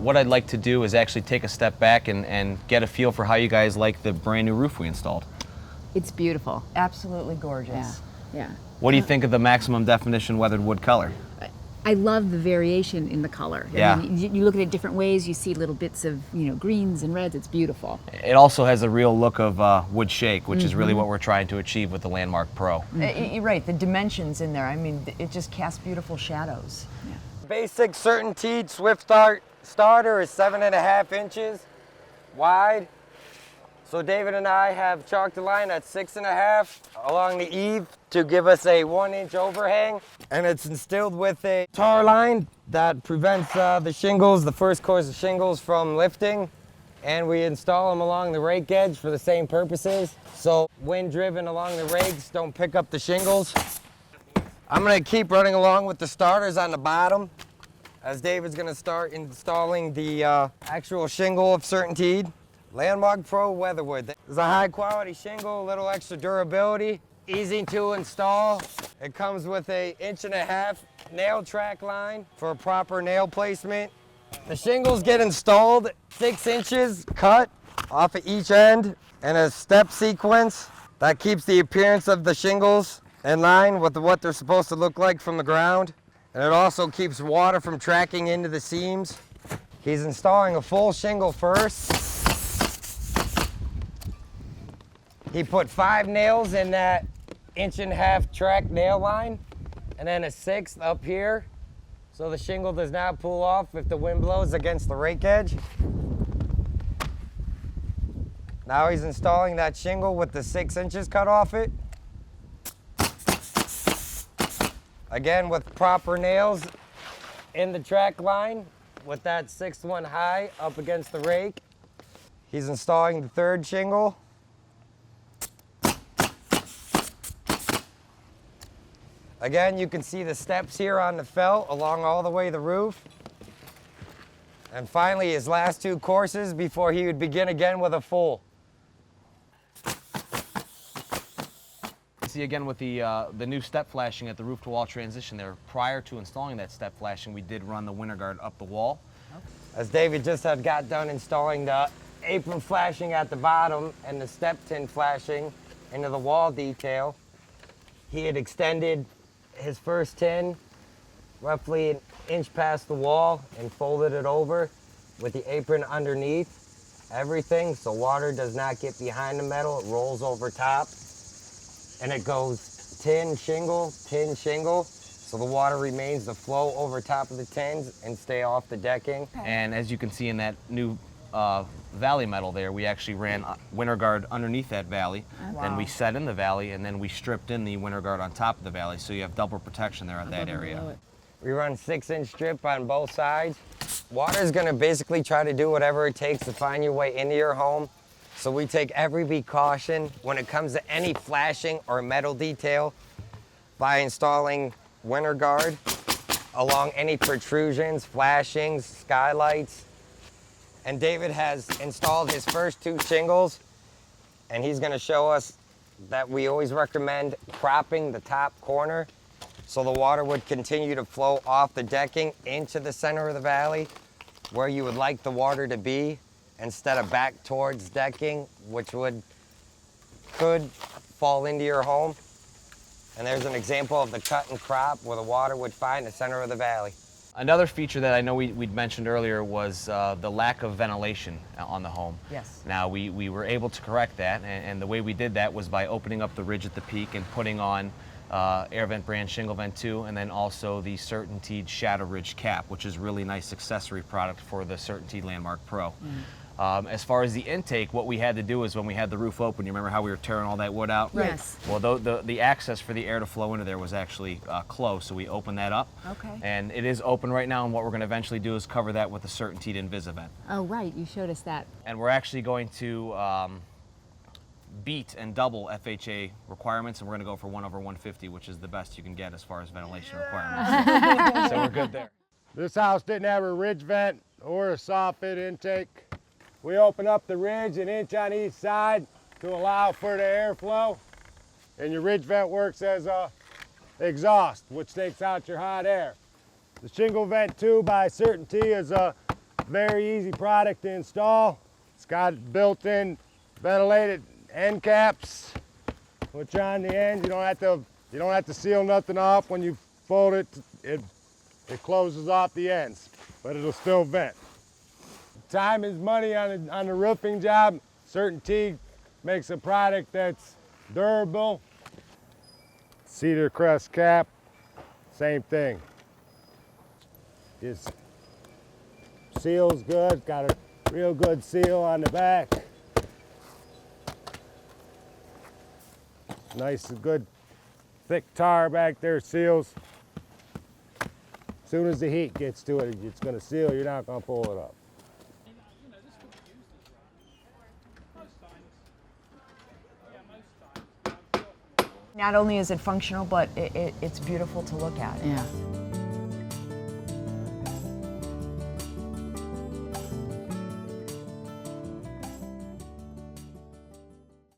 what I'd like to do is actually take a step back and get a feel for how you guys like the brand new roof we installed. It's beautiful. Absolutely gorgeous. Yeah. What do you think of the maximum definition weathered wood color? I love the variation in the color. Yeah. I mean, you look at it different ways, you see little bits of, greens and reds. It's beautiful. It also has a real look of wood shake, which is really what we're trying to achieve with the Landmark Pro. You're right, the dimensions in there, I mean, it just casts beautiful shadows. Yeah. Basic CertainTeed Swift Start starter is 7.5 inches wide. So David and I have chalked a line at 6.5 along the eave to give us a 1-inch overhang. And it's instilled with a tar line that prevents the shingles, the first course of shingles, from lifting. And we install them along the rake edge for the same purposes. So wind driven along the rakes don't pick up the shingles. I'm gonna keep running along with the starters on the bottom as David's gonna start installing the actual shingle of CertainTeed. Landmark Pro Weatherwood. It's a high quality shingle, a little extra durability, easy to install. It comes with a 1.5 inch nail track line for proper nail placement. The shingles get installed 6 inches cut off of each end in a step sequence that keeps the appearance of the shingles in line with what they're supposed to look like from the ground. And it also keeps water from tracking into the seams. He's installing a full shingle first. He put 5 nails in that 1.5 inch track nail line and then a 6th up here so the shingle does not pull off if the wind blows against the rake edge. Now he's installing that shingle with the 6 inches cut off it. Again with proper nails in the track line with that 6th one high up against the rake. He's installing the 3rd shingle. Again, you can see the steps here on the felt along all the way the roof. And finally, his last 2 courses before he would begin again with a full. See again with the new step flashing at the roof to wall transition there. Prior to installing that step flashing, we did run the winter guard up the wall. As David just had got done installing the apron flashing at the bottom and the step tin flashing into the wall detail, he had extended his first tin roughly 1 inch past the wall and folded it over with the apron underneath everything so water does not get behind the metal. It rolls over top and it goes tin shingle so the water remains to flow over top of the tins and stay off the decking. And as you can see in that new valley metal there, we actually ran winter guard underneath that valley. Wow. Then we set in the valley, and then we stripped in the winter guard on top of the valley, so you have double protection there at that area. We run 6-inch strip on both sides. Water is going to basically try to do whatever it takes to find your way into your home. So we take every precaution when it comes to any flashing or metal detail by installing winter guard along any protrusions, flashings, skylights. And David has installed his first 2 shingles, and he's going to show us that we always recommend cropping the top corner so the water would continue to flow off the decking into the center of the valley where you would like the water to be instead of back towards decking, which could fall into your home. And there's an example of the cut and crop where the water would find the center of the valley. Another feature that I know we'd mentioned earlier was the lack of ventilation on the home. Yes. Now we were able to correct that, and the way we did that was by opening up the ridge at the peak and putting on Air Vent brand Shingle Vent 2, and then also the CertainTeed Shadow Ridge Cap, which is a really nice accessory product for the CertainTeed Landmark Pro. As far as the intake, what we had to do is when we had the roof open, you remember how we were tearing all that wood out? Yes. Well, the access for the air to flow into there was actually closed, so we opened that up. Okay. And it is open right now, and what we're going to eventually do is cover that with the CertainTeed InvisiVent. Oh, right. You showed us that. And we're actually going to beat and double FHA requirements, and we're going to go for 1/150, which is the best you can get as far as ventilation requirements. So we're good there. This house didn't have a ridge vent or a soffit intake. We open up the ridge 1 inch on each side to allow for the airflow. And your ridge vent works as a exhaust, which takes out your hot air. The Shingle Vent 2 by CertainTeed is a very easy product to install. It's got built-in ventilated end caps, which on the ends you don't have to seal nothing off. When you fold it, it closes off the ends, but it'll still vent. Time is money on the roofing job. CertainTeed makes a product that's durable. Cedar crest cap, same thing. Just seals good, got a real good seal on the back. Nice and good thick tar back there, seals. As soon as the heat gets to it, it's gonna seal, you're not gonna pull it up. Not only is it functional, but it's beautiful to look at. Yeah.